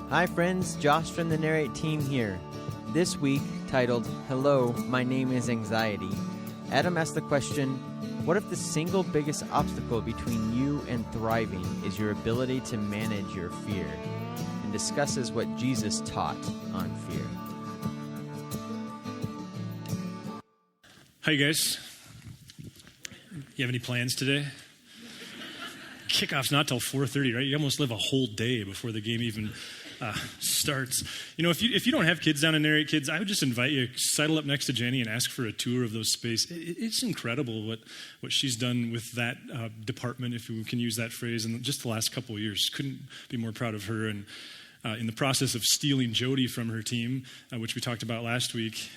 Hi friends, Josh from the Narrate team here. This week, titled, Hello, My Name is Anxiety, Adam asked the question, what if the single biggest obstacle between you and thriving is your ability to manage your fear? And discusses what Jesus taught on fear. Hi, you guys. You have any plans today? Kickoff's not till 4:30, right? You almost live a whole day before the game even starts. You know, if you don't have kids down in Narrate, kids, I would just invite you, sidle up next to Jenny and ask for a tour of those space. It's incredible what she's done with that department, if we can use that phrase, in just the last couple of years. Couldn't be more proud of her. And in the process of stealing Jody from her team, which we talked about last week,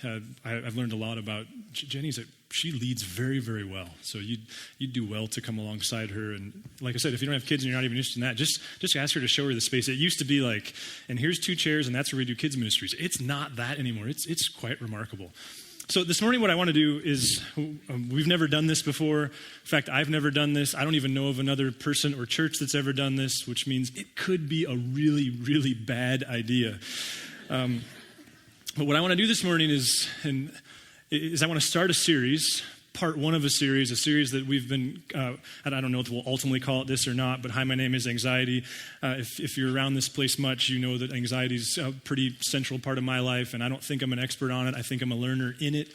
I've learned a lot about Jenny's. She leads very, very well. So you'd do well to come alongside her. And like I said, if you don't have kids and you're not even interested in that, just ask her to show her the space. It used to be like, and here's 2 chairs, and that's where we do kids ministries. It's not that anymore. It's quite remarkable. So this morning what I want to do is, we've never done this before. In fact, I've never done this. I don't even know of another person or church that's ever done this, which means it could be a really, really bad idea. But what I want to do this morning is I want to start a series, part 1 of a series that we've been, I don't know if we'll ultimately call it this or not, but hi, my name is Anxiety. If you're around this place much, you know that anxiety is a pretty central part of my life, and I don't think I'm an expert on it. I think I'm a learner in it.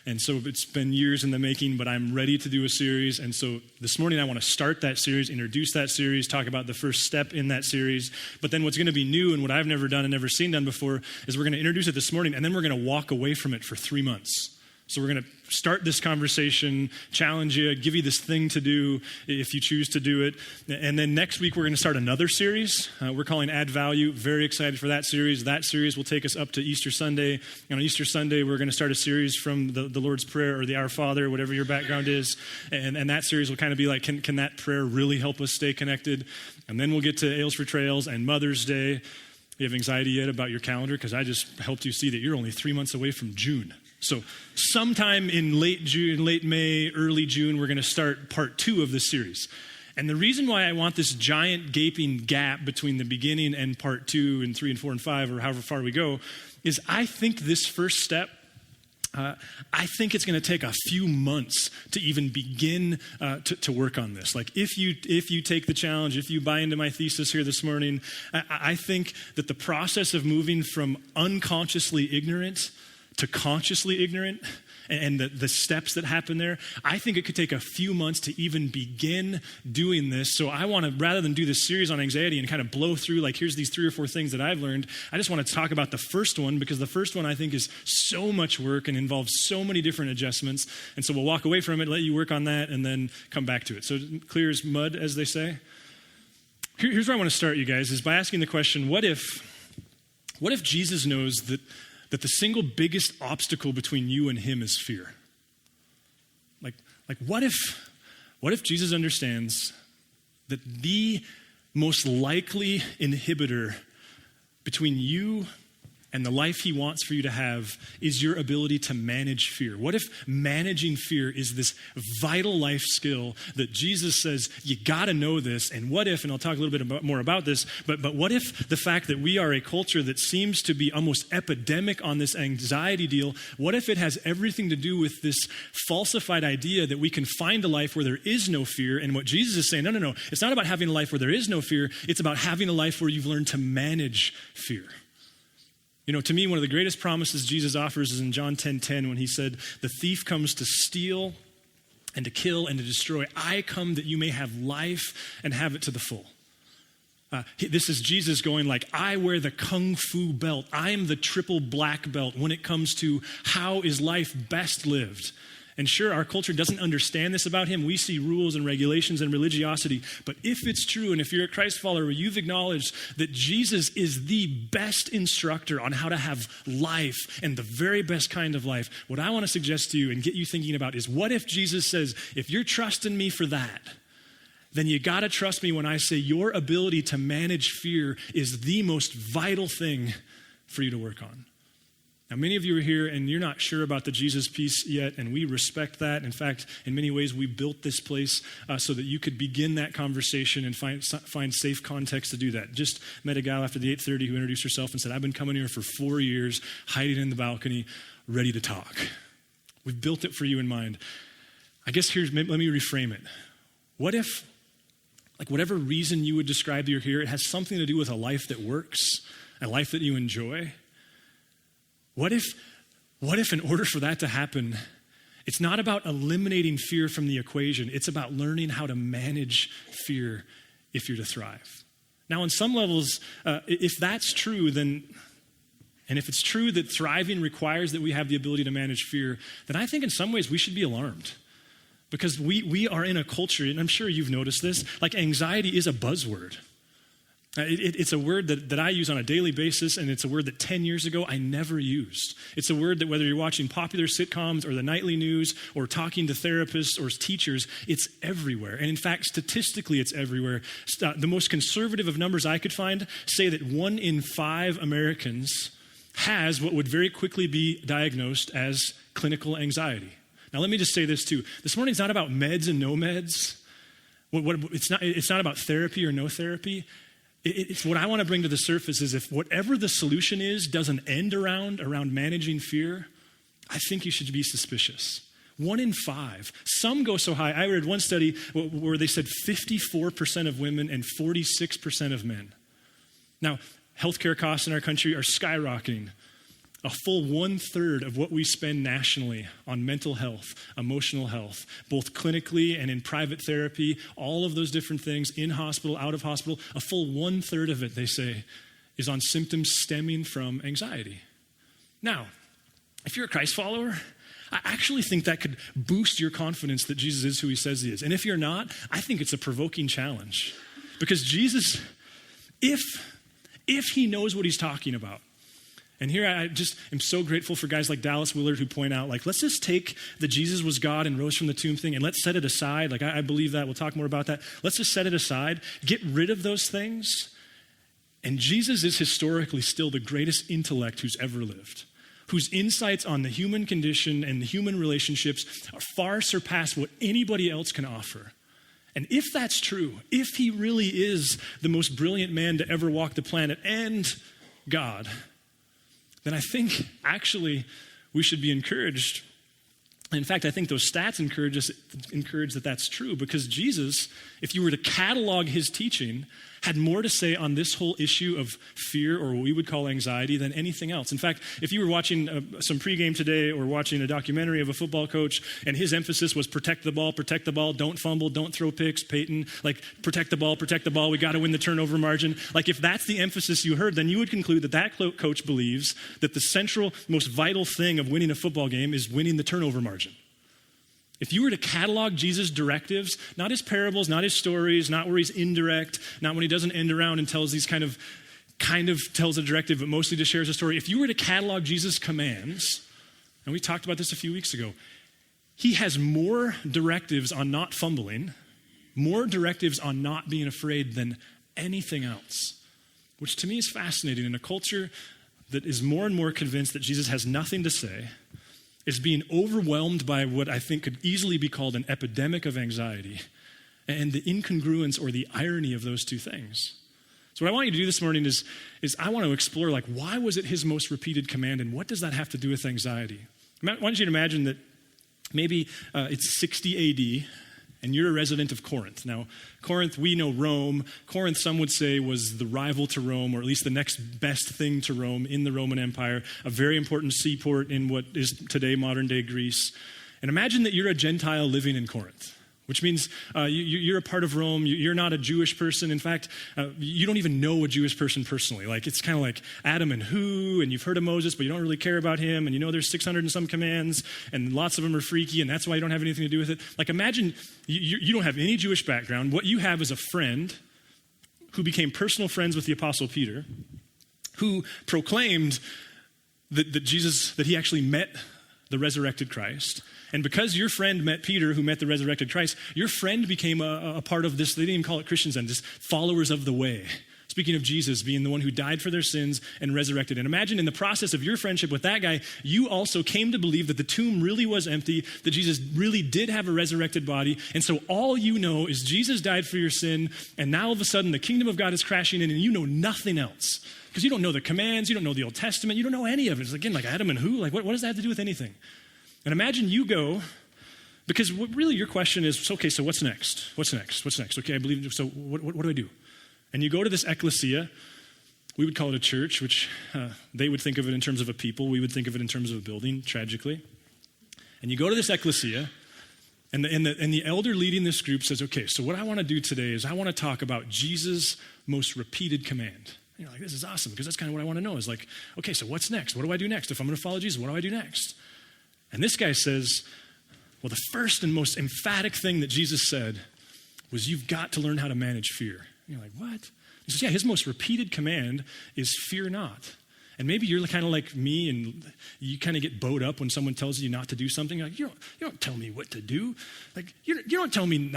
And so it's been years in the making, but I'm ready to do a series. And so this morning I want to start that series, introduce that series, talk about the first step in that series. But then what's going to be new and what I've never done and never seen done before is we're going to introduce it this morning, and then we're going to walk away from it for 3 months. So we're going to start this conversation, challenge you, give you this thing to do if you choose to do it. And then next week, we're going to start another series. We're calling Add Value. Very excited for that series. That series will take us up to Easter Sunday. And on Easter Sunday, we're going to start a series from the Lord's Prayer or the Our Father, whatever your background is. And that series will kind of be like, can that prayer really help us stay connected? And then we'll get to Ales for Trails and Mother's Day. You have anxiety yet about your calendar? Because I just helped you see that you're only 3 months away from June. So sometime in late June, late May, early June, we're going to start part 2 of this series. And the reason why I want this giant gaping gap between the beginning and part 2 and 3 and 4 and 5, or however far we go, is I think this first step, I think it's going to take a few months to even begin to work on this. Like if you take the challenge, if you buy into my thesis here this morning, I think that the process of moving from unconsciously ignorant to consciously ignorant and the steps that happen there, I think it could take a few months to even begin doing this. So I want to, rather than do this series on anxiety and kind of blow through, like here's these 3 or 4 things that I've learned, I just want to talk about the first one, because the first one I think is so much work and involves so many different adjustments. And so we'll walk away from it, let you work on that, and then come back to it. So clear as mud, as they say. Here's where I want to start, you guys, is by asking the question, what if Jesus knows that the single biggest obstacle between you and him is fear? Like what if Jesus understands that the most likely inhibitor between you and the life he wants for you to have is your ability to manage fear? What if managing fear is this vital life skill that Jesus says, you got to know this? And what if, and I'll talk a little bit more about this, but what if the fact that we are a culture that seems to be almost epidemic on this anxiety deal, what if it has everything to do with this falsified idea that we can find a life where there is no fear? And what Jesus is saying, no, it's not about having a life where there is no fear. It's about having a life where you've learned to manage fear. You know, to me, one of the greatest promises Jesus offers is in John 10:10 when he said, the thief comes to steal and to kill and to destroy. I come that you may have life and have it to the full. This is Jesus going like, I wear the kung fu belt. I am the triple black belt when it comes to how is life best lived. And sure, our culture doesn't understand this about him. We see rules and regulations and religiosity. But if it's true, and if you're a Christ follower, you've acknowledged that Jesus is the best instructor on how to have life and the very best kind of life, what I want to suggest to you and get you thinking about is, what if Jesus says, if you're trusting me for that, then you got to trust me when I say your ability to manage fear is the most vital thing for you to work on. Now, many of you are here and you're not sure about the Jesus piece yet, and we respect that. In fact, in many ways, we built this place so that you could begin that conversation and find safe context to do that. Just met a gal after the 8:30 who introduced herself and said, I've been coming here for 4 years, hiding in the balcony, ready to talk. We've built it for you in mind. I guess let me reframe it. What if, like whatever reason you would describe you're here, it has something to do with a life that works, a life that you enjoy? What if in order for that to happen, it's not about eliminating fear from the equation, it's about learning how to manage fear if you're to thrive. Now, on some levels, if that's true, and if it's true that thriving requires that we have the ability to manage fear, then I think in some ways we should be alarmed. Because we are in a culture, and I'm sure you've noticed this, like anxiety is a buzzword. It's a word that I use on a daily basis, and it's a word that 10 years ago I never used. It's a word that whether you're watching popular sitcoms or the nightly news or talking to therapists or teachers, it's everywhere. And in fact, statistically, it's everywhere. The most conservative of numbers I could find say that 1 in 5 Americans has what would very quickly be diagnosed as clinical anxiety. Now, let me just say this too. This morning's not about meds and no meds. It's not about therapy or no therapy. It's what I want to bring to the surface is if whatever the solution is doesn't end around managing fear, I think you should be suspicious. 1 in 5. Some go so high. I read one study where they said 54% of women and 46% of men. Now, healthcare costs in our country are skyrocketing. A full 1/3 of what we spend nationally on mental health, emotional health, both clinically and in private therapy, all of those different things, in hospital, out of hospital, a full 1/3 of it, they say, is on symptoms stemming from anxiety. Now, if you're a Christ follower, I actually think that could boost your confidence that Jesus is who he says he is. And if you're not, I think it's a provoking challenge. Because Jesus, if he knows what he's talking about, and here I just am so grateful for guys like Dallas Willard who point out, like, let's just take the Jesus was God and rose from the tomb thing and let's set it aside. Like, I believe that. We'll talk more about that. Let's just set it aside. Get rid of those things. And Jesus is historically still the greatest intellect who's ever lived, whose insights on the human condition and the human relationships are far surpass what anybody else can offer. And if that's true, if he really is the most brilliant man to ever walk the planet and God, then I think actually we should be encouraged. In fact, I think those stats encourage that that's true, because Jesus, if you were to catalog his teaching, had more to say on this whole issue of fear, or what we would call anxiety, than anything else. In fact, if you were watching some pregame today or watching a documentary of a football coach and his emphasis was protect the ball, don't fumble, don't throw picks, Peyton, like protect the ball, we got to win the turnover margin. Like if that's the emphasis you heard, then you would conclude that coach believes that the central, most vital thing of winning a football game is winning the turnover margin. If you were to catalog Jesus' directives, not his parables, not his stories, not where he's indirect, not when he doesn't end around and tells these kind of tells a directive, but mostly just shares a story. If you were to catalog Jesus' commands, and we talked about this a few weeks ago, he has more directives on not fumbling, more directives on not being afraid than anything else, which to me is fascinating in a culture that is more and more convinced that Jesus has nothing to say, is being overwhelmed by what I think could easily be called an epidemic of anxiety, and the incongruence or the irony of those two things. So what I want you to do this morning is I want to explore, like, why was it his most repeated command, and what does that have to do with anxiety? I want you to imagine that maybe it's 60 AD, and you're a resident of Corinth. Now, Corinth, we know Rome. Corinth, some would say, was the rival to Rome, or at least the next best thing to Rome in the Roman Empire, a very important seaport in what is today modern-day Greece. And imagine that you're a Gentile living in Corinth, which means you're a part of Rome. You're not a Jewish person. In fact, you don't even know a Jewish person personally. Like, it's kind of like Adam and who, and you've heard of Moses, but you don't really care about him, and you know there's 600 and some commands, and lots of them are freaky, and that's why you don't have anything to do with it. Like, imagine you don't have any Jewish background. What you have is a friend who became personal friends with the Apostle Peter, who proclaimed that he actually met the resurrected Christ. And because your friend met Peter, who met the resurrected Christ, your friend became a part of this. They didn't even call it Christians then, just followers of the way. Speaking of Jesus being the one who died for their sins and resurrected. And imagine in the process of your friendship with that guy, you also came to believe that the tomb really was empty, that Jesus really did have a resurrected body. And so all you know is Jesus died for your sin, and now all of a sudden the kingdom of God is crashing in and you know nothing else. Because you don't know the commands, you don't know the Old Testament, you don't know any of it. It's again like Adam and who? Like what does that have to do with anything? And imagine you go, because really your question is, okay, so what's next? What's next? What's next? Okay, I believe, so what do I do? And you go to this ecclesia. We would call it a church, which they would think of it in terms of a people. We would think of it in terms of a building, tragically. And you go to this ecclesia, and the elder leading this group says, okay, so what I want to do today is I want to talk about Jesus' most repeated command. You're like, this is awesome, because that's kind of what I want to know is like, okay, so what's next? What do I do next? If I'm going to follow Jesus, what do I do next? And this guy says, well, the first and most emphatic thing that Jesus said was you've got to learn how to manage fear. You're like, what? He says, yeah, his most repeated command is fear not. And maybe you're kind of like me and you kind of get bowed up when someone tells you not to do something. You're like, you don't tell me what to do. Like, you don't tell me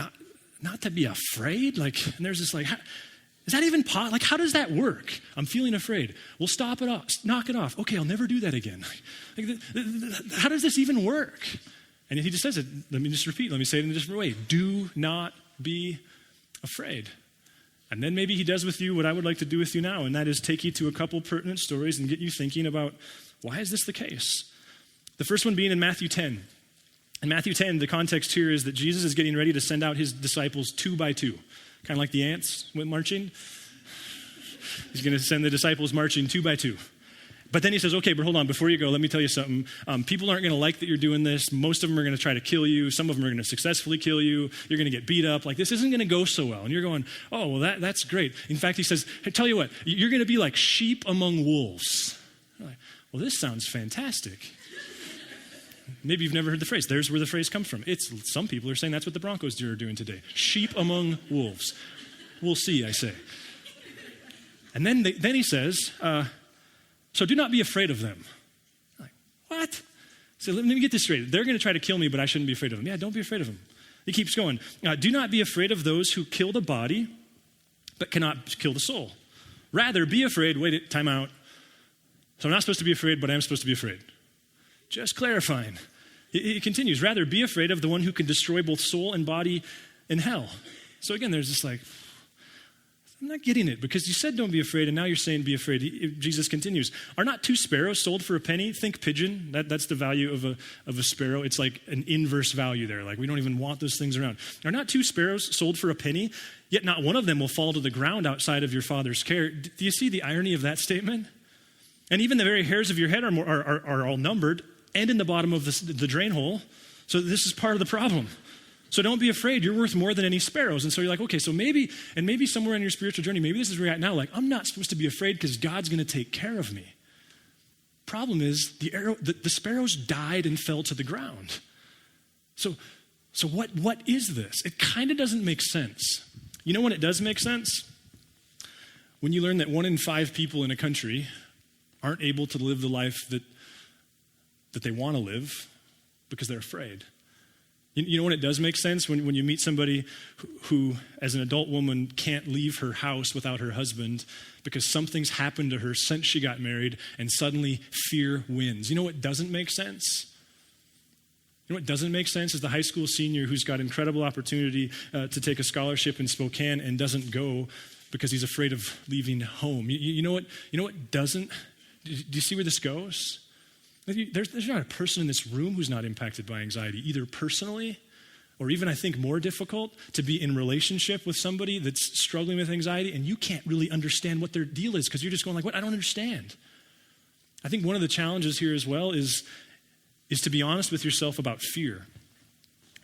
not to be afraid. Like, and there's this like, is that even possible? Like, how does that work? I'm feeling afraid. Well, stop it off. Knock it off. Okay, I'll never do that again. Like, how does this even work? And he just says it. Let me just repeat. Let me say it in a different way. Do not be afraid. And then maybe he does with you what I would like to do with you now, and that is take you to a couple pertinent stories and get you thinking about why is this the case? The first one being in Matthew 10. In Matthew 10, the context here is that Jesus is getting ready to send out his disciples 2 by 2. Kind of like the ants went marching. He's going to send the disciples marching 2 by 2. But then he says, okay, but hold on, before you go, let me tell you something. People aren't going to like that you're doing this. Most of them are going to try to kill you. Some of them are going to successfully kill you. You're going to get beat up. Like, this isn't going to go so well. And you're going, oh, well, that's great. In fact, he says, hey, tell you what, you're going to be like sheep among wolves. You're like, well, this sounds fantastic. Maybe you've never heard the phrase. There's where the phrase comes from. Some people are saying that's what the Broncos are doing today. Sheep among wolves. We'll see, I say. And then he says, so do not be afraid of them. Like, what? So let me get this straight. They're going to try to kill me, but I shouldn't be afraid of them. Yeah, don't be afraid of them. He keeps going. Do not be afraid of those who kill the body, but cannot kill the soul. Rather, be afraid. Wait, time out. So I'm not supposed to be afraid, but I am supposed to be afraid. Just clarifying. He continues. Rather, be afraid of the one who can destroy both soul and body in hell. So again, there's this like, I'm not getting it because you said don't be afraid, and now you're saying be afraid. Jesus continues. Are not 2 sparrows sold for a penny? Think pigeon. That's the value of a sparrow. It's like an inverse value there. Like we don't even want those things around. Are not 2 sparrows sold for a penny? Yet not one of them will fall to the ground outside of your Father's care. Do you see the irony of that statement? And even the very hairs of your head are all numbered and in the bottom of the drain hole. So this is part of the problem. So don't be afraid. You're worth more than any sparrows. And so you're like, okay, so maybe somewhere in your spiritual journey, maybe this is where you're at now. Like, I'm not supposed to be afraid because God's going to take care of me. Problem is, the sparrows died and fell to the ground. So what is this? It kind of doesn't make sense. You know when it does make sense? When you learn that 1 in 5 people in a country aren't able to live the life that they want to live because they're afraid. You know when it does make sense? When you meet somebody who, as an adult woman, can't leave her house without her husband because something's happened to her since she got married, and suddenly fear wins. You know what doesn't make sense? You know what doesn't make sense is the high school senior who's got incredible opportunity to take a scholarship in Spokane and doesn't go because he's afraid of leaving home. You know what doesn't? Do you see where this goes? There's not a person in this room who's not impacted by anxiety, either personally or even, I think, more difficult to be in relationship with somebody that's struggling with anxiety and you can't really understand what their deal is because you're just going like, what? I don't understand. I think one of the challenges here as well is to be honest with yourself about fear,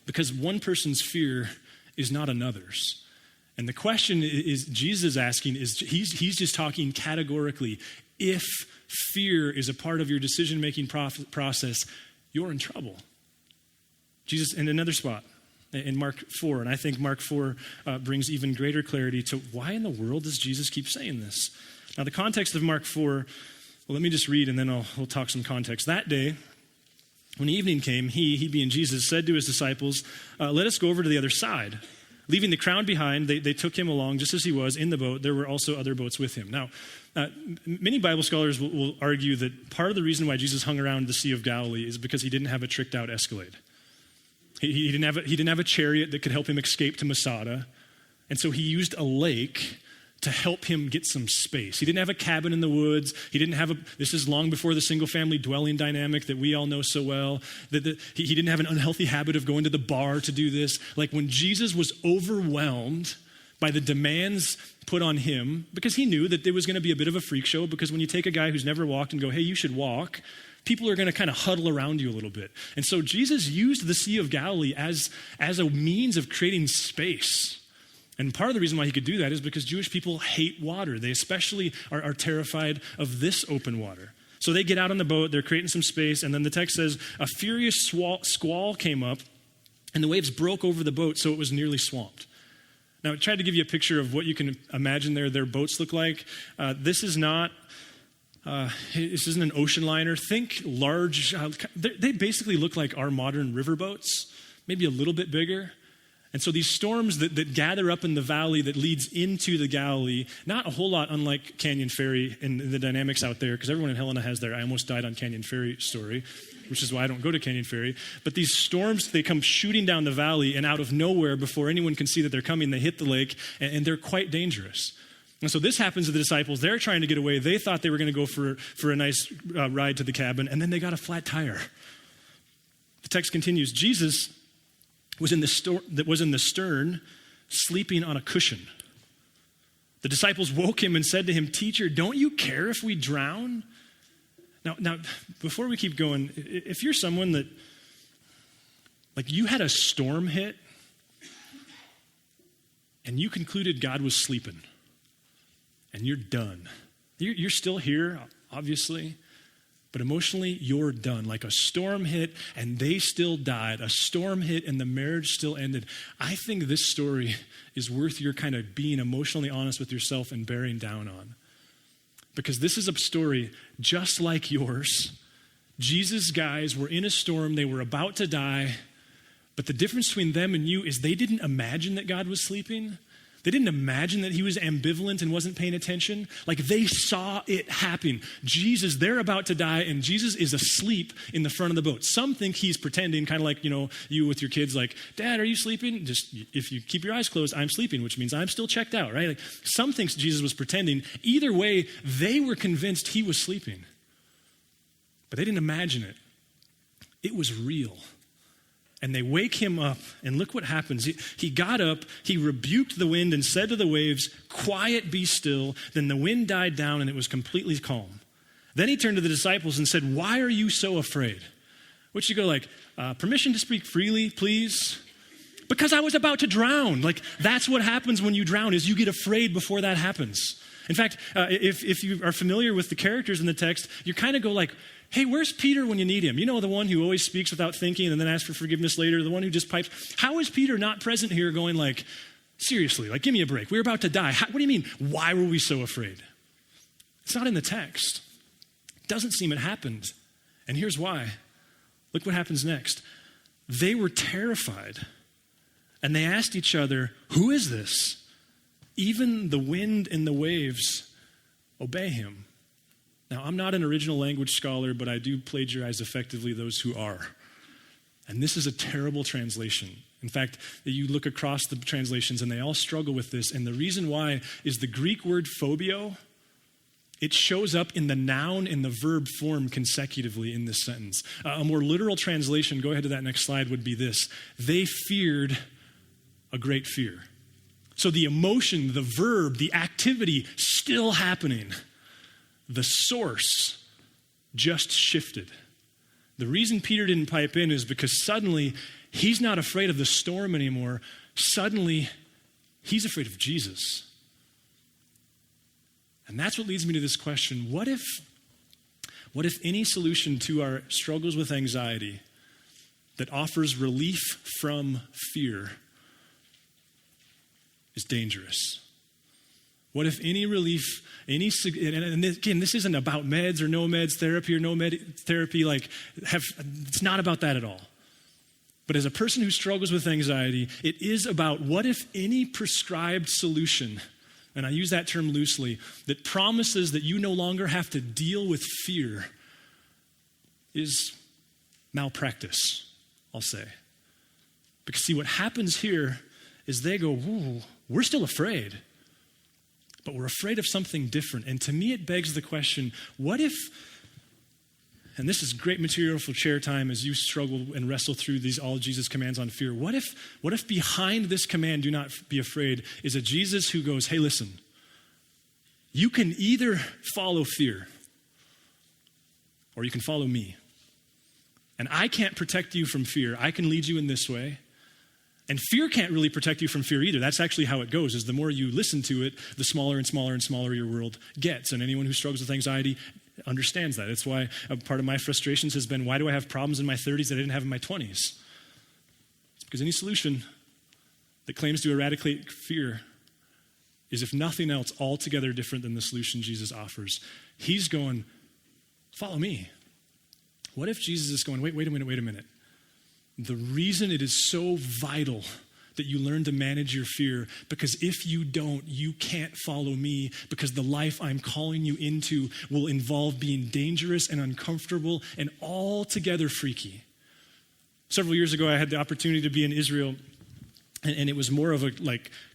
because one person's fear is not another's. And the question is Jesus is asking is he's just talking categorically. If fear is a part of your decision-making process, you're in trouble. Jesus, in another spot, in Mark 4, and I think Mark 4 brings even greater clarity to why in the world does Jesus keep saying this? Now, the context of Mark 4, well, let me just read and then we'll talk some context. That day, when evening came, he being Jesus, said to his disciples, let us go over to the other side. Leaving the crowd behind, they took him along just as he was in the boat. There were also other boats with him. Now, many Bible scholars will argue that part of the reason why Jesus hung around the Sea of Galilee is because he didn't have a tricked out Escalade. He didn't have a chariot that could help him escape to Masada. And so he used a lake to help him get some space. He didn't have a cabin in the woods. This is long before the single family dwelling dynamic that we all know so well. He didn't have an unhealthy habit of going to the bar to do this. Like when Jesus was overwhelmed by the demands put on him, because he knew that there was going to be a bit of a freak show, because when you take a guy who's never walked and go, hey, you should walk, people are going to kind of huddle around you a little bit. And so Jesus used the Sea of Galilee as a means of creating space. And part of the reason why he could do that is because Jewish people hate water. They especially are terrified of this open water. So they get out on the boat, they're creating some space, and then the text says, a furious squall came up, and the waves broke over the boat, so it was nearly swamped. Now, I tried to give you a picture of what you can imagine their boats look like. This isn't an ocean liner. Think large. They basically look like our modern river boats, maybe a little bit bigger. And so these storms that gather up in the valley that leads into the Galilee, not a whole lot unlike Canyon Ferry and the dynamics out there, because everyone in Helena has their I almost died on Canyon Ferry story, which is why I don't go to Canyon Ferry. But these storms, they come shooting down the valley, and out of nowhere, before anyone can see that they're coming, they hit the lake, and they're quite dangerous. And so this happens to the disciples. They're trying to get away. They thought they were going to go for a nice ride to the cabin, and then they got a flat tire. The text continues, Jesus was in the stern, sleeping on a cushion. The disciples woke him and said to him, "Teacher, don't you care if we drown?" Now, before we keep going, if you're someone that, like, you had a storm hit and you concluded God was sleeping and you're done. You're still here, obviously, but emotionally, you're done. Like a storm hit and they still died. A storm hit and the marriage still ended. I think this story is worth your kind of being emotionally honest with yourself and bearing down on. Because this is a story just like yours. Jesus' guys were in a storm. They were about to die. But the difference between them and you is they didn't imagine that God was sleeping. They didn't imagine that he was ambivalent and wasn't paying attention. Like, they saw it happen. Jesus, they're about to die, and Jesus is asleep in the front of the boat. Some think he's pretending, kind of like, you with your kids, like, "Dad, are you sleeping?" Just, if you keep your eyes closed, I'm sleeping, which means I'm still checked out, right? Like, some thinks Jesus was pretending. Either way, they were convinced he was sleeping. But they didn't imagine it. It was real. And they wake him up, and look what happens. He got up, he rebuked the wind and said to the waves, "Quiet, be still." Then the wind died down and it was completely calm. Then he turned to the disciples and said, "Why are you so afraid?" Which you go like, permission to speak freely, please? Because I was about to drown. Like, that's what happens when you drown, is you get afraid before that happens. In fact, if you are familiar with the characters in the text, you kind of go like, "Hey, where's Peter when you need him?" You know, the one who always speaks without thinking and then asks for forgiveness later, the one who just pipes. How is Peter not present here going like, seriously, like, give me a break. We're about to die. What do you mean, why were we so afraid? It's not in the text. It doesn't seem it happened. And here's why. Look what happens next. They were terrified, and they asked each other, "Who is this? Even the wind and the waves obey him." Now, I'm not an original language scholar, but I do plagiarize effectively those who are. And this is a terrible translation. In fact, you look across the translations and they all struggle with this. And the reason why is the Greek word phobio. It shows up in the noun and the verb form consecutively in this sentence. A more literal translation, go ahead to that next slide, would be this: they feared a great fear. So the emotion, the verb, the activity still happening. The source just shifted. The reason Peter didn't pipe in is because suddenly he's not afraid of the storm anymore. Suddenly he's afraid of Jesus. And that's what leads me to this question. What if any solution to our struggles with anxiety that offers relief from fear is dangerous? What if any relief, and again, this isn't about meds or no meds, therapy or no med therapy, it's not about that at all. But as a person who struggles with anxiety, it is about what if any prescribed solution, and I use that term loosely, that promises that you no longer have to deal with fear is malpractice, I'll say. Because see, what happens here is they go, "Ooh, we're still afraid, but we're afraid of something different." And to me, it begs the question, what if, and this is great material for chair time as you struggle and wrestle through these all Jesus commands on fear, what if behind this command, do not be afraid, is a Jesus who goes, "Hey, listen, you can either follow fear or you can follow me. And I can't protect you from fear. I can lead you in this way. And fear can't really protect you from fear either. That's actually how it goes, is the more you listen to it, the smaller and smaller and smaller your world gets. And anyone who struggles with anxiety understands that. It's why a part of my frustrations has been, why do I have problems in my 30s that I didn't have in my 20s? It's because any solution that claims to eradicate fear is, if nothing else, altogether different than the solution Jesus offers. He's going, follow me. What if Jesus is going, wait a minute. The reason it is so vital that you learn to manage your fear, because if you don't, you can't follow me, because the life I'm calling you into will involve being dangerous and uncomfortable and altogether freaky. Several years ago, I had the opportunity to be in Israel, and it was more of a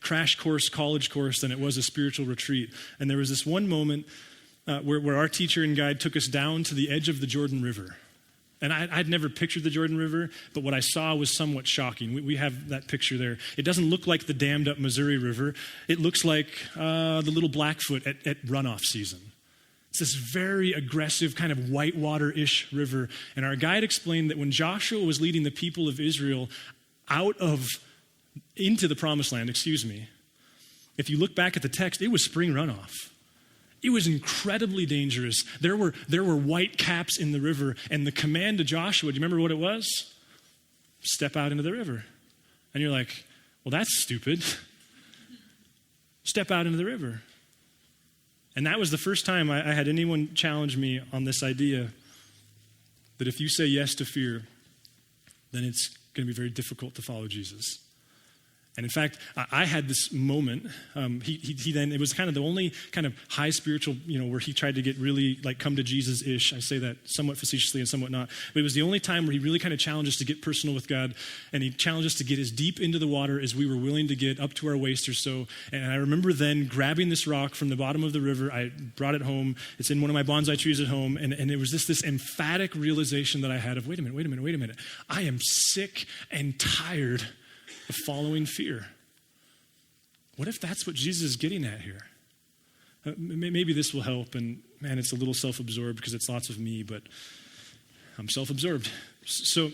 crash course, college course than it was a spiritual retreat. And there was this one moment where our teacher and guide took us down to the edge of the Jordan River. And I'd never pictured the Jordan River, but what I saw was somewhat shocking. We have that picture there. It doesn't look like the dammed up Missouri River. It looks like the Little Blackfoot at runoff season. It's this very aggressive kind of whitewater-ish river. And our guide explained that when Joshua was leading the people of Israel into the promised land, if you look back at the text, it was spring runoff. It was incredibly dangerous. There were white caps in the river, and the command to Joshua, do you remember what it was? Step out into the river. And you're like, well, that's stupid. Step out into the river. And that was the first time I had anyone challenge me on this idea that if you say yes to fear, then it's going to be very difficult to follow Jesus. And in fact, I had this moment. He then, it was kind of the only kind of high spiritual, where he tried to get really come to Jesus-ish. I say that somewhat facetiously and somewhat not. But it was the only time where he really kind of challenged us to get personal with God. And he challenged us to get as deep into the water as we were willing to get, up to our waist or so. And I remember then grabbing this rock from the bottom of the river. I brought it home. It's in one of my bonsai trees at home. And it was this emphatic realization that I had of, wait a minute. I am sick and tired of following fear. What if that's what Jesus is getting at here? Maybe this will help, and man, it's a little self-absorbed because it's lots of me, but I'm self-absorbed. So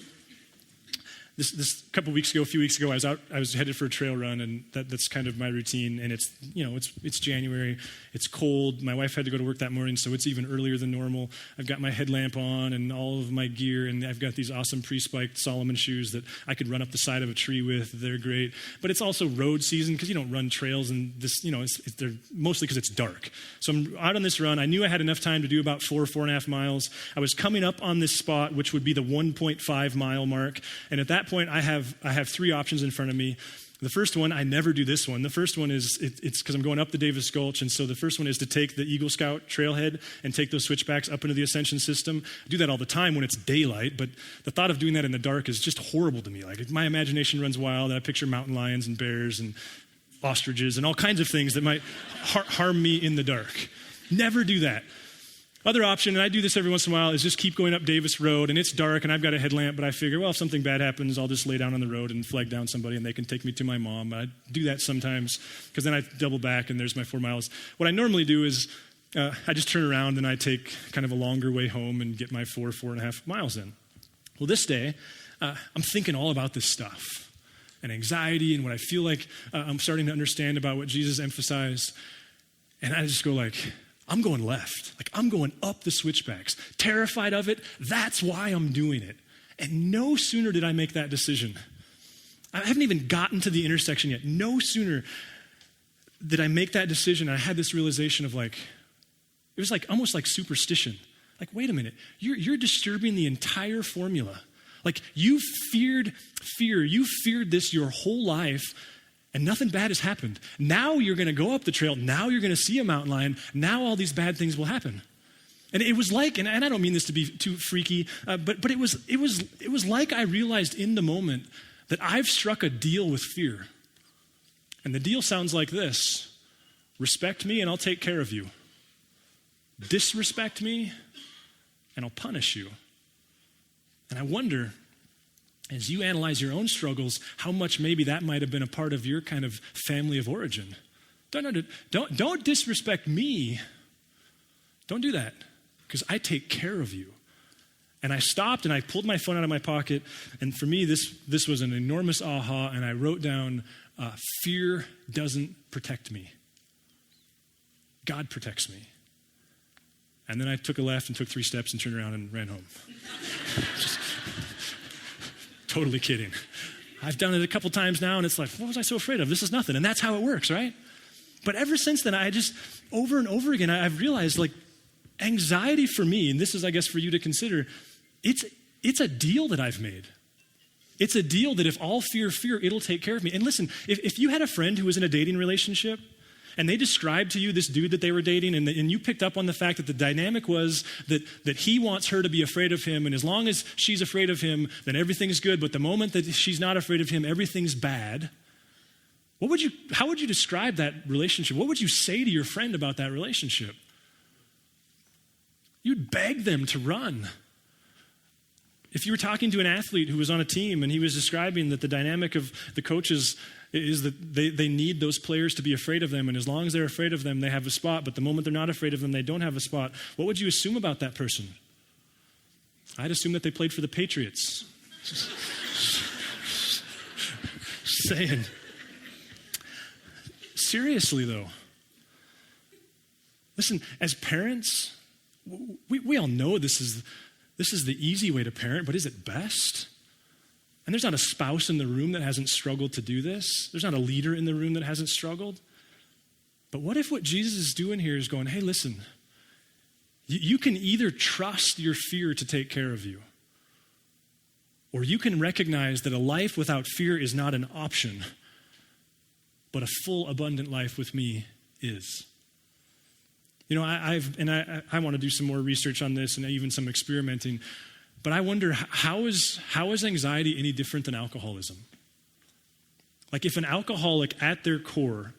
this couple weeks ago, a few weeks ago, I was headed for a trail run, and that's kind of my routine. And it's January, it's cold. My wife had to go to work that morning, so it's even earlier than normal. I've got my headlamp on and all of my gear, and I've got these awesome pre-spiked Solomon shoes that I could run up the side of a tree with. They're great, but it's also road season because you don't run trails, and they're mostly because it's dark. So I'm out on this run. I knew I had enough time to do about 4.5 miles. I was coming up on this spot, which would be the 1.5 mile mark, and at that point, I have three options in front of me. The first one, I never do this one. The first one is, it's because I'm going up the Davis Gulch, and so the first one is to take the Eagle Scout trailhead and take those switchbacks up into the Ascension system. I do that all the time when it's daylight, but the thought of doing that in the dark is just horrible to me. My imagination runs wild, and I picture mountain lions and bears and ostriches and all kinds of things that might harm me in the dark. Never do that. Other option, and I do this every once in a while, is just keep going up Davis Road, and it's dark, and I've got a headlamp, but I figure, well, if something bad happens, I'll just lay down on the road and flag down somebody, and they can take me to my mom. I do that sometimes, because then I double back, and there's my 4 miles. What I normally do is I just turn around, and I take kind of a longer way home and get my 4.5 miles in. Well, this day, I'm thinking all about this stuff, and anxiety, and what I feel like I'm starting to understand about what Jesus emphasized, and I just go I'm going left. I'm going up the switchbacks. Terrified of it. That's why I'm doing it. And no sooner did I make that decision. I haven't even gotten to the intersection yet. No sooner did I make that decision. I had this realization of it was almost like superstition. Wait a minute. You're disturbing the entire formula. Like you feared fear. You feared this your whole life, and nothing bad has happened. Now you're going to go up the trail. Now you're going to see a mountain lion. Now all these bad things will happen. And it was like, and I don't mean this to be too freaky, but it was like I realized in the moment that I've struck a deal with fear. And the deal sounds like this: respect me and I'll take care of you. Disrespect me and I'll punish you. And I wonder, as you analyze your own struggles, how much maybe that might have been a part of your kind of family of origin. Don't disrespect me. Don't do that, because I take care of you. And I stopped and I pulled my phone out of my pocket, and for me, this was an enormous aha, and I wrote down, fear doesn't protect me. God protects me. And then I took a left and took 3 steps and turned around and ran home. Just totally kidding. I've done it a couple times now, and it's like, what was I so afraid of? This is nothing. And that's how it works, right? But ever since then, I just, over and over again, I've realized, like, anxiety for me, and this is, I guess, for you to consider, it's a deal that I've made. It's a deal that if all fear, it'll take care of me. And listen, if you had a friend who was in a dating relationship, and they described to you this dude that they were dating, and you picked up on the fact that the dynamic was that he wants her to be afraid of him, and as long as she's afraid of him, then everything's good, but the moment that she's not afraid of him, everything's bad. How would you describe that relationship? What would you say to your friend about that relationship? You'd beg them to run. If you were talking to an athlete who was on a team and he was describing that the dynamic of the coaches is that they need those players to be afraid of them, and as long as they're afraid of them, they have a spot, but the moment they're not afraid of them, they don't have a spot, what would you assume about that person? I'd assume that they played for the Patriots. Just saying. Seriously, though. Listen, as parents, we all know this is the easy way to parent, but is it best? And there's not a spouse in the room that hasn't struggled to do this. There's not a leader in the room that hasn't struggled. But what if what Jesus is doing here is going, hey, listen, you can either trust your fear to take care of you, or you can recognize that a life without fear is not an option, but a full, abundant life with me is. You know, I want to do some more research on this and even some experimenting, but I wonder, how is anxiety any different than alcoholism? Like, if an alcoholic at their core,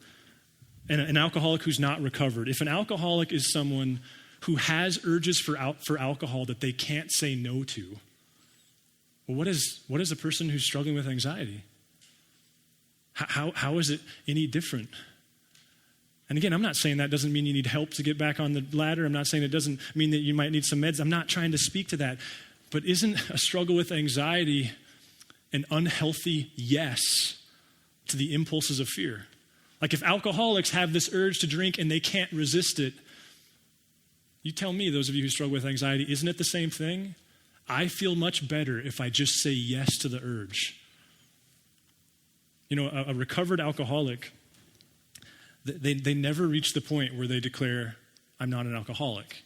and an alcoholic who's not recovered, if an alcoholic is someone who has urges for alcohol that they can't say no to, well, what is a person who's struggling with anxiety? How is it any different? And again, I'm not saying that doesn't mean you need help to get back on the ladder. I'm not saying it doesn't mean that you might need some meds. I'm not trying to speak to that. But isn't a struggle with anxiety an unhealthy yes to the impulses of fear? Like, if alcoholics have this urge to drink and they can't resist it, you tell me, those of you who struggle with anxiety, isn't it the same thing? I feel much better if I just say yes to the urge. You know, a recovered alcoholic, they never reach the point where they declare, I'm not an alcoholic.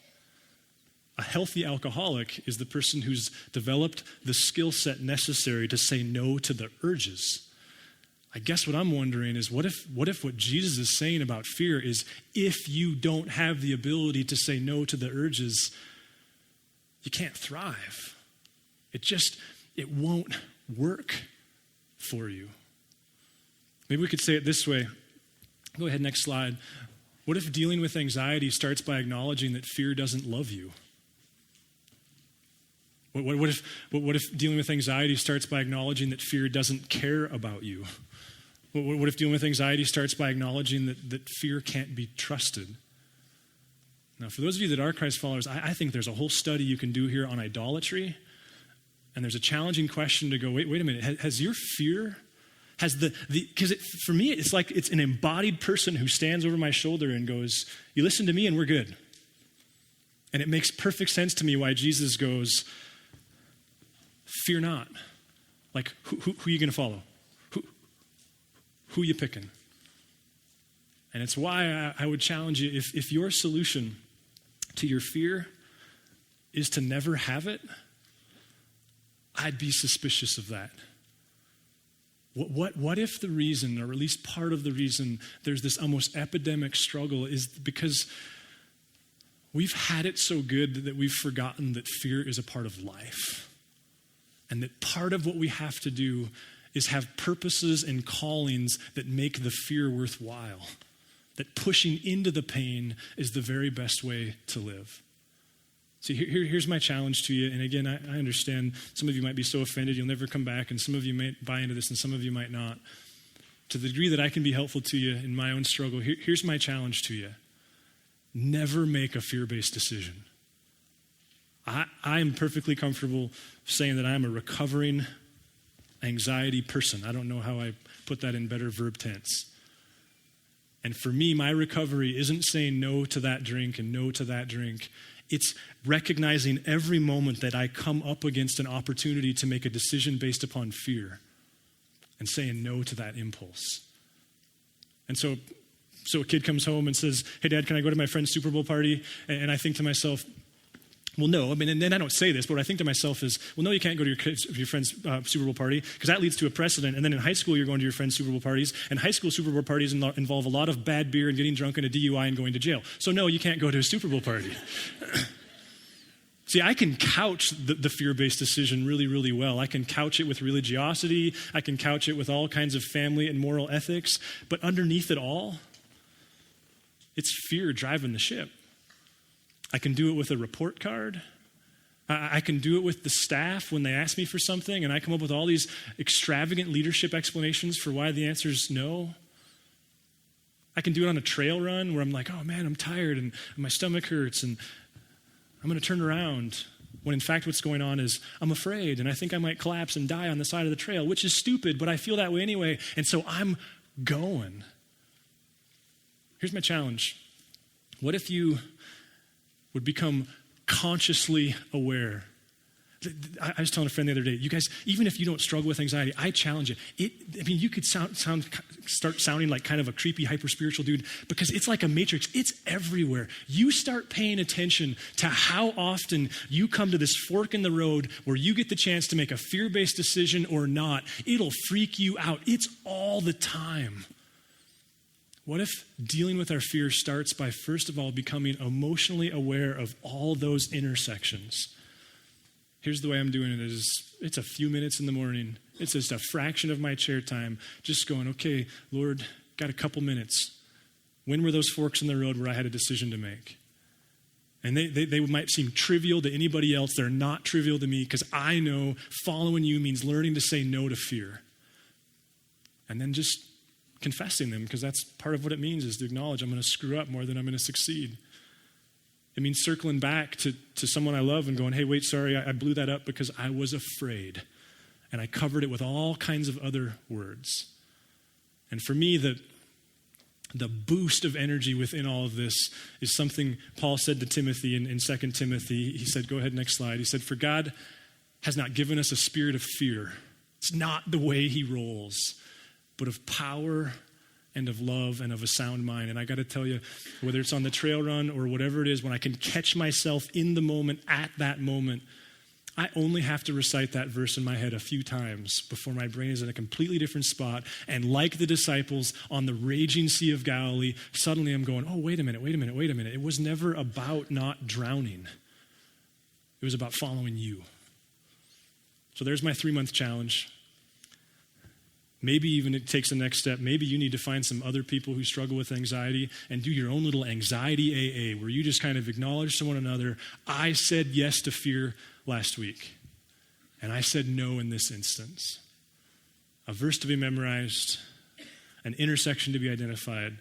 A healthy alcoholic is the person who's developed the skill set necessary to say no to the urges. I guess what I'm wondering is, what if what Jesus is saying about fear is, if you don't have the ability to say no to the urges, you can't thrive. It won't work for you. Maybe we could say it this way. Go ahead, next slide. What if dealing with anxiety starts by acknowledging that fear doesn't love you? What if dealing with anxiety starts by acknowledging that fear doesn't care about you? What if dealing with anxiety starts by acknowledging that fear can't be trusted? Now, for those of you that are Christ followers, I think there's a whole study you can do here on idolatry, and there's a challenging question to go, wait a minute, has your fear, because for me, it's like it's an embodied person who stands over my shoulder and goes, you listen to me and we're good. And it makes perfect sense to me why Jesus goes, fear not. Like, who are you going to follow? Who are you picking? And it's why I would challenge you, if your solution to your fear is to never have it, I'd be suspicious of that. What if the reason, or at least part of the reason, there's this almost epidemic struggle is because we've had it so good that we've forgotten that fear is a part of life. And that part of what we have to do is have purposes and callings that make the fear worthwhile. That pushing into the pain is the very best way to live. See, here's my challenge to you. And again, I understand some of you might be so offended you'll never come back, and some of you might buy into this, and some of you might not. To the degree that I can be helpful to you in my own struggle, here's my challenge to you. Never make a fear-based decision. I am perfectly comfortable saying that I'm a recovering anxiety person. I don't know how I put that in better verb tense. And for me, my recovery isn't saying no to that drink and no to that drink. It's recognizing every moment that I come up against an opportunity to make a decision based upon fear and saying no to that impulse. And so a kid comes home and says, "Hey, Dad, can I go to my friend's Super Bowl party?" And I think to myself, well, no. I mean, and then I don't say this, but what I think to myself is, well, no, you can't go to your friend's Super Bowl party because that leads to a precedent. And then in high school, you're going to your friend's Super Bowl parties. And high school Super Bowl parties involve a lot of bad beer and getting drunk and a DUI and going to jail. So no, you can't go to a Super Bowl party. See, I can couch the fear-based decision really, really well. I can couch it with religiosity. I can couch it with all kinds of family and moral ethics. But underneath it all, it's fear driving the ship. I can do it with a report card. I can do it with the staff when they ask me for something, and I come up with all these extravagant leadership explanations for why the answer is no. I can do it on a trail run where I'm like, oh man, I'm tired and my stomach hurts and I'm going to turn around. When in fact what's going on is I'm afraid and I think I might collapse and die on the side of the trail, which is stupid, but I feel that way anyway. And so I'm going. Here's my challenge. What if you would become consciously aware? I was telling a friend the other day, you guys, even if you don't struggle with anxiety, I challenge it. You could start sounding like kind of a creepy, hyper-spiritual dude because it's like a matrix. It's everywhere. You start paying attention to how often you come to this fork in the road where you get the chance to make a fear-based decision or not. It'll freak you out. It's all the time. What if dealing with our fear starts by, first of all, becoming emotionally aware of all those intersections? Here's the way I'm doing it is it's a few minutes in the morning. It's just a fraction of my chair time. Just going, okay, Lord, got a couple minutes. When were those forks in the road where I had a decision to make? And they might seem trivial to anybody else. They're not trivial to me because I know following you means learning to say no to fear. And then just confessing them, because that's part of what it means, is to acknowledge I'm going to screw up more than I'm going to succeed. It means circling back to someone I love and going, hey, wait, sorry, I blew that up because I was afraid. And I covered it with all kinds of other words. And for me, the boost of energy within all of this is something Paul said to Timothy in 2 Timothy. He said, go ahead, next slide. He said, for God has not given us a spirit of fear. It's not the way he rolls, but of power and of love and of a sound mind. And I got to tell you, whether it's on the trail run or whatever it is, when I can catch myself in the moment, at that moment, I only have to recite that verse in my head a few times before my brain is in a completely different spot. And like the disciples on the raging Sea of Galilee, suddenly I'm going, oh, wait a minute. It was never about not drowning. It was about following you. So there's my 3-month challenge. Maybe even it takes the next step. Maybe you need to find some other people who struggle with anxiety and do your own little anxiety AA where you just kind of acknowledge to one another, I said yes to fear last week, and I said no in this instance. A verse to be memorized, an intersection to be identified,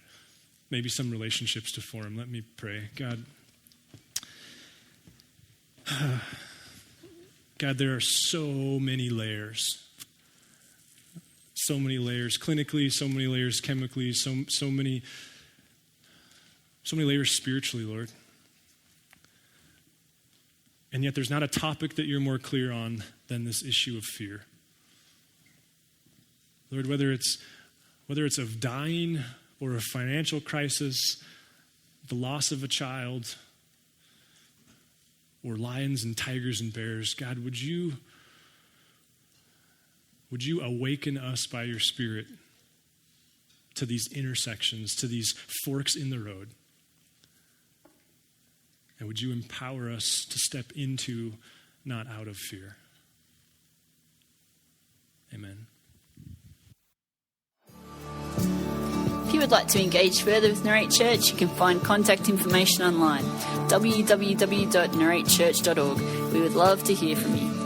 maybe some relationships to form. Let me pray. God, there are so many layers. So many layers clinically, so many layers chemically, so many layers spiritually, Lord. And yet there's not a topic that you're more clear on than this issue of fear. Lord, whether it's of dying or a financial crisis, the loss of a child, or lions and tigers and bears, God, would you Would you awaken us by your Spirit to these intersections, to these forks in the road? And would you empower us to step into, not out of fear? Amen. If you would like to engage further with Narrate Church, you can find contact information online, www.narratechurch.org. We would love to hear from you.